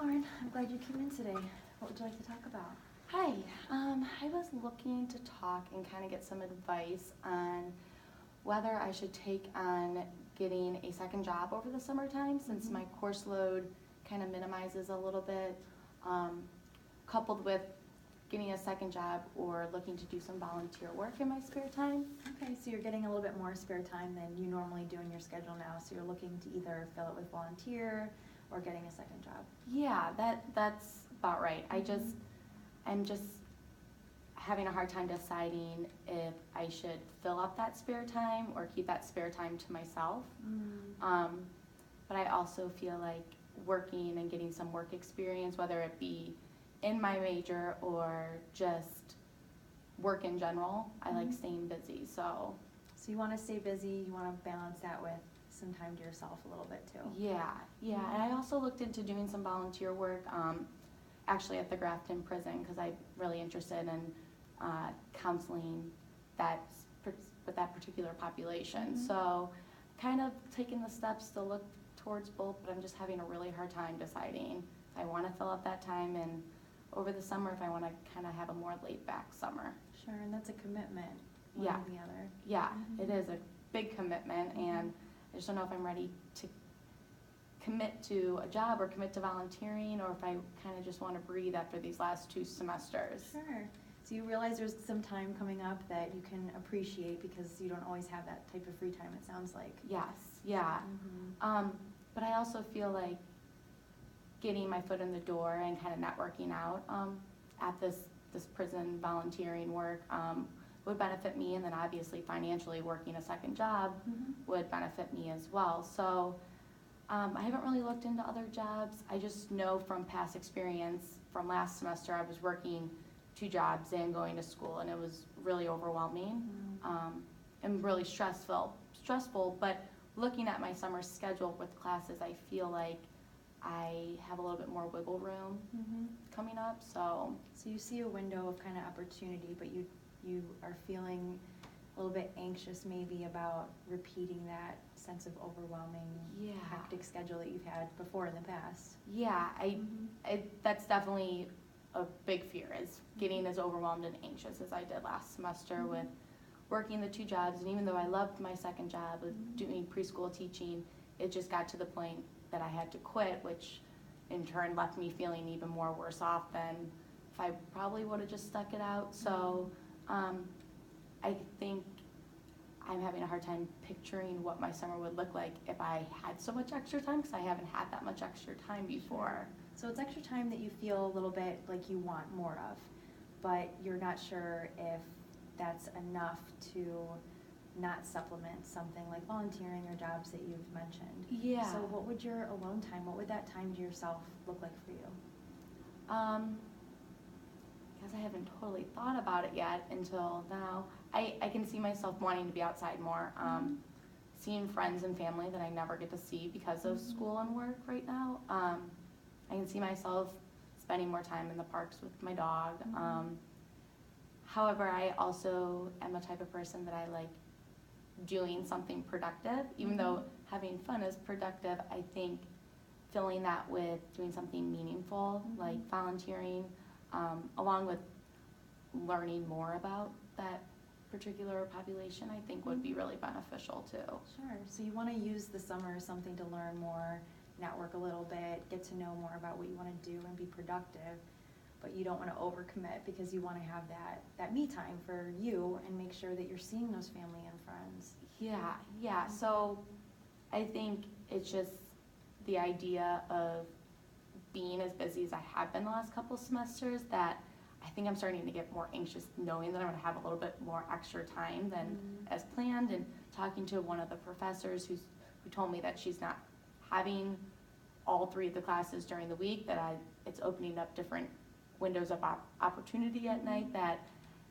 Lauren, I'm glad you came in today. What would you like to talk about? Hi, I was looking to talk and kind of get some advice on whether I should take on getting a second job over the summertime since my course load kind of minimizes a little bit, coupled with getting a second job or looking to do some volunteer work in my spare time. Okay, so you're getting a little bit more spare time than you normally do in your schedule now, so you're looking to either fill it with volunteer or getting a second job. Yeah, that's about right. I'm just having a hard time deciding if I should fill up that spare time or keep that spare time to myself. But I also feel like working and getting some work experience, whether it be in my major or just work in general, I like staying busy. So you want to stay busy, you want to balance that with some time to yourself a little bit too. yeah. And I also looked into doing some volunteer work, actually at the Grafton prison, because I'm really interested in counseling with that particular population. So kind of taking the steps to look towards both, but I'm just having a really hard time deciding if I want to fill up that time and over the summer if I want to kind of have a more laid back summer. Sure, and that's a commitment, one Yeah. or the other. Yeah, it is a big commitment, and I just don't know if I'm ready to commit to a job or commit to volunteering, or if I kind of just want to breathe after these last 2 semesters. Sure. So you realize there's some time coming up that you can appreciate because you don't always have that type of free time, it sounds like. Yes, yeah. But I also feel like getting my foot in the door and kind of networking out at this prison volunteering work would benefit me, and then obviously financially working a second job would benefit me as well. So I haven't really looked into other jobs. I just know from past experience from last semester I was working 2 jobs and going to school, and it was really overwhelming and really stressful. But looking at my summer schedule with classes, I feel like I have a little bit more wiggle room coming up. So you see a window of kind of opportunity, but you are feeling a little bit anxious maybe about repeating that sense of overwhelming, hectic schedule that you've had before in the past. Yeah, that's definitely a big fear, is getting as overwhelmed and anxious as I did last semester with working the 2 jobs. And even though I loved my second job of doing preschool teaching, it just got to the point that I had to quit, which in turn left me feeling even more worse off than if I probably would have just stuck it out. So I think I'm having a hard time picturing what my summer would look like if I had so much extra time, because I haven't had that much extra time before. So it's extra time that you feel a little bit like you want more of, but you're not sure if that's enough to not supplement something like volunteering or jobs that you've mentioned. Yeah. So what would your alone time, what would that time to yourself look like for you? Because I haven't totally thought about it yet until now. I can see myself wanting to be outside more, seeing friends and family that I never get to see because of school and work right now. I can see myself spending more time in the parks with my dog. However, I also am a type of person that I like doing something productive. Even though having fun is productive, I think filling that with doing something meaningful, like volunteering, along with learning more about that particular population, I think would be really beneficial too. Sure. So you want to use the summer as something to learn more, network a little bit, get to know more about what you want to do and be productive, but you don't want to overcommit because you want to have that me time for you and make sure that you're seeing those family and friends. Yeah. So I think it's just the idea of being as busy as I have been the last couple semesters that I think I'm starting to get more anxious knowing that I'm going to have a little bit more extra time than as planned, and talking to one of the professors who told me that she's not having all 3 of the classes during the week, that it's opening up different windows of opportunity at night, that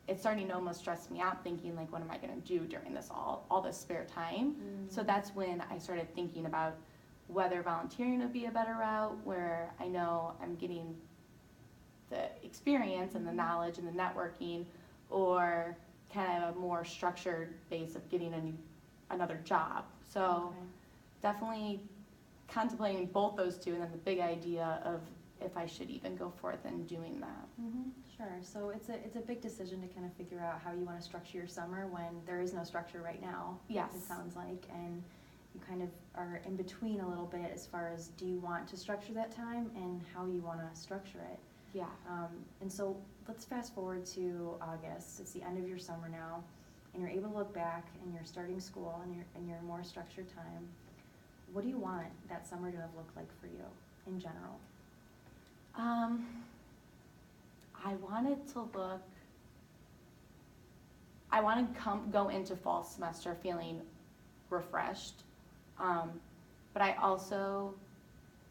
it's starting to almost stress me out, thinking like, what am I going to do during this all this spare time? So that's when I started thinking about whether volunteering would be a better route, where I know I'm getting the experience and the knowledge and the networking, or kind of a more structured base of getting another job. So definitely contemplating both those 2, and then the big idea of if I should even go forth and doing that. Sure. So it's a big decision to kind of figure out how you want to structure your summer when there is no structure right now. Yes. It sounds like, and you kind of are in between a little bit as far as do you want to structure that time and how you want to structure it. Yeah. And so let's fast forward to August. It's the end of your summer now, and you're able to look back and you're starting school and you're more structured time. What do you want that summer to have looked like for you in general? I want to go into fall semester feeling refreshed, but I also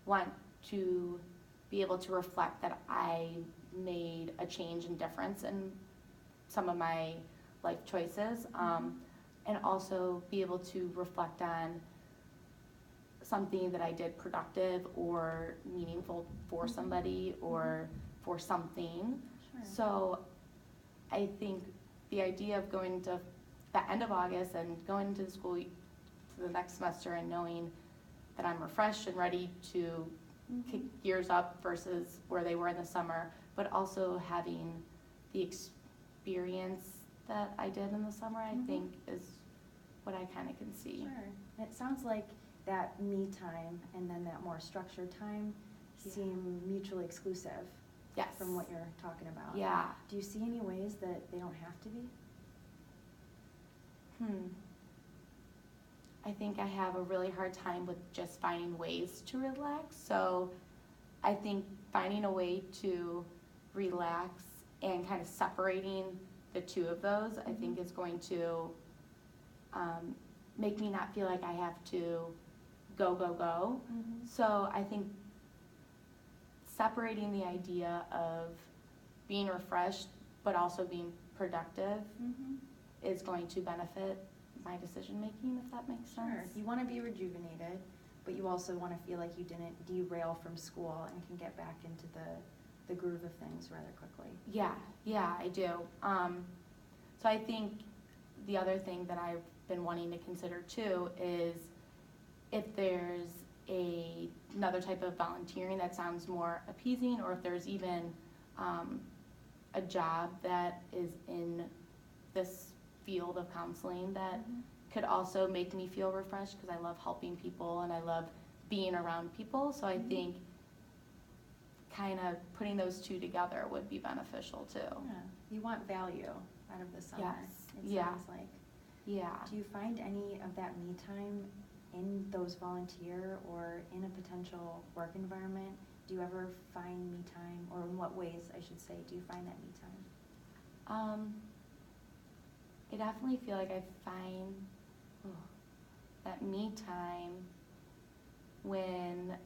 want to be able to reflect that I made a change and difference in some of my life choices, and also be able to reflect on something that I did productive or meaningful for somebody or for something. Sure. So I think the idea of going to the end of August and going into the school to the next semester and knowing that I'm refreshed and ready to kick gears up versus where they were in the summer, but also having the experience that I did in the summer, I think is what I kind of can see. Sure. It sounds like that me time and then that more structured time seem mutually exclusive. Yes. From what you're talking about. Yeah. Do you see any ways that they don't have to be? I think I have a really hard time with just finding ways to relax. So I think finding a way to relax and kind of separating the two of those, I think is going to make me not feel like I have to go. So I think separating the idea of being refreshed but also being productive is going to benefit my decision making, if that makes sense. Sure. You want to be rejuvenated, but you also want to feel like you didn't derail from school and can get back into the groove of things rather quickly. Yeah, I do. So I think the other thing that I've been wanting to consider too is if there's another type of volunteering that sounds more appeasing, or if there's even a job that is in this field of counseling that could also make me feel refreshed, because I love helping people and I love being around people. So I think kind of putting those two together would be beneficial too. Yeah. You want value out of the summer. Yes. It sounds like. Yeah. Do you find any of that me time in those volunteer or in a potential work environment? Do you ever find me time, or in what ways, I should say, do you find that me time? I definitely feel like I find that me time when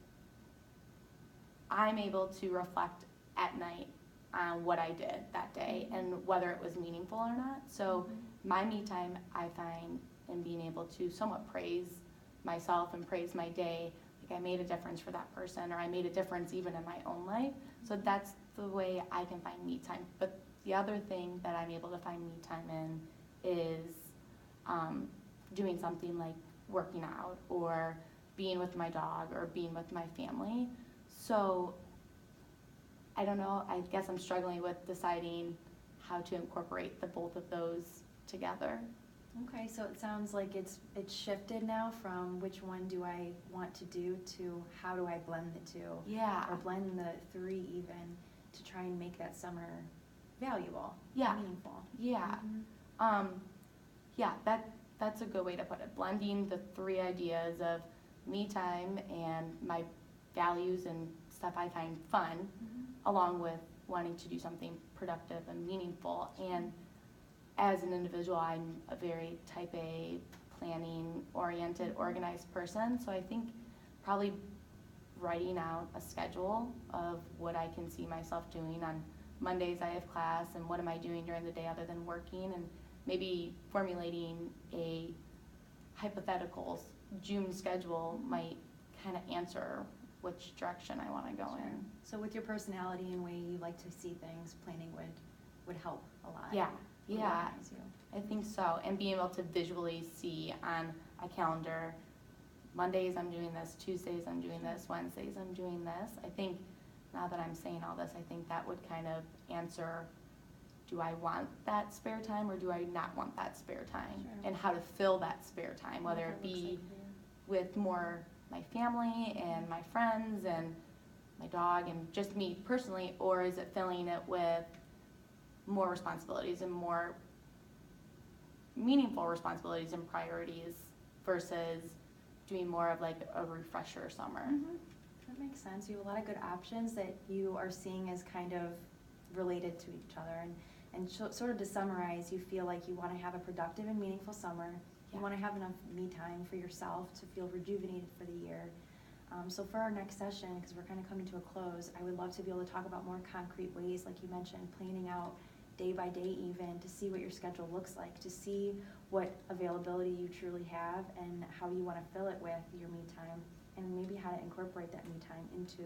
I'm able to reflect at night on what I did that day and whether it was meaningful or not. So my me time, I find in being able to somewhat praise myself and praise my day, like I made a difference for that person, or I made a difference even in my own life. So that's the way I can find me time. But the other thing that I'm able to find me time in is doing something like working out or being with my dog or being with my family. So I don't know, I guess I'm struggling with deciding how to incorporate the both of those together. Okay, so it sounds like it's shifted now from which one do I want to do to how do I blend the two? Yeah. Or blend the three even to try and make that summer valuable, meaningful. Yeah. Yeah, that's a good way to put it. Blending the three ideas of me time and my values and stuff I find fun, along with wanting to do something productive and meaningful. And as an individual, I'm a very type A, planning-oriented, organized person. So I think probably writing out a schedule of what I can see myself doing. On Mondays I have class, and what am I doing during the day other than working, and maybe formulating a hypothetical June schedule might kind of answer which direction I want to go in. So with your personality and way you like to see things, planning would help a lot. Yeah. Would organize you. I think so. And being able to visually see on a calendar, Mondays I'm doing this, Tuesdays I'm doing this, Wednesdays I'm doing this. I think now that I'm saying all this, I think that would kind of answer, do I want that spare time or do I not want that spare time? Sure. And how to fill that spare time, whether What it that looks be like for you. with more my family and my friends and my dog and just me personally, or is it filling it with more responsibilities and more meaningful responsibilities and priorities versus doing more of like a refresher summer? That makes sense. You have a lot of good options that you are seeing as kind of related to each other. And sort of to summarize, you feel like you want to have a productive and meaningful summer. You Yeah. want to have enough me time for yourself to feel rejuvenated for the year. So for our next session, because we're kind of coming to a close, I would love to be able to talk about more concrete ways, like you mentioned, planning out day by day even, to see what your schedule looks like, to see what availability you truly have and how you want to fill it with your me time, and maybe how to incorporate that me time into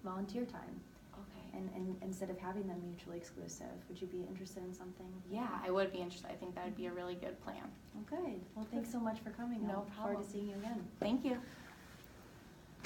volunteer time. Okay. And instead of having them mutually exclusive, would you be interested in something? Yeah, I would be interested. I think that would be a really good plan. Well, good. Well, thanks so much for coming. No I look forward problem. to seeing you again. Thank you.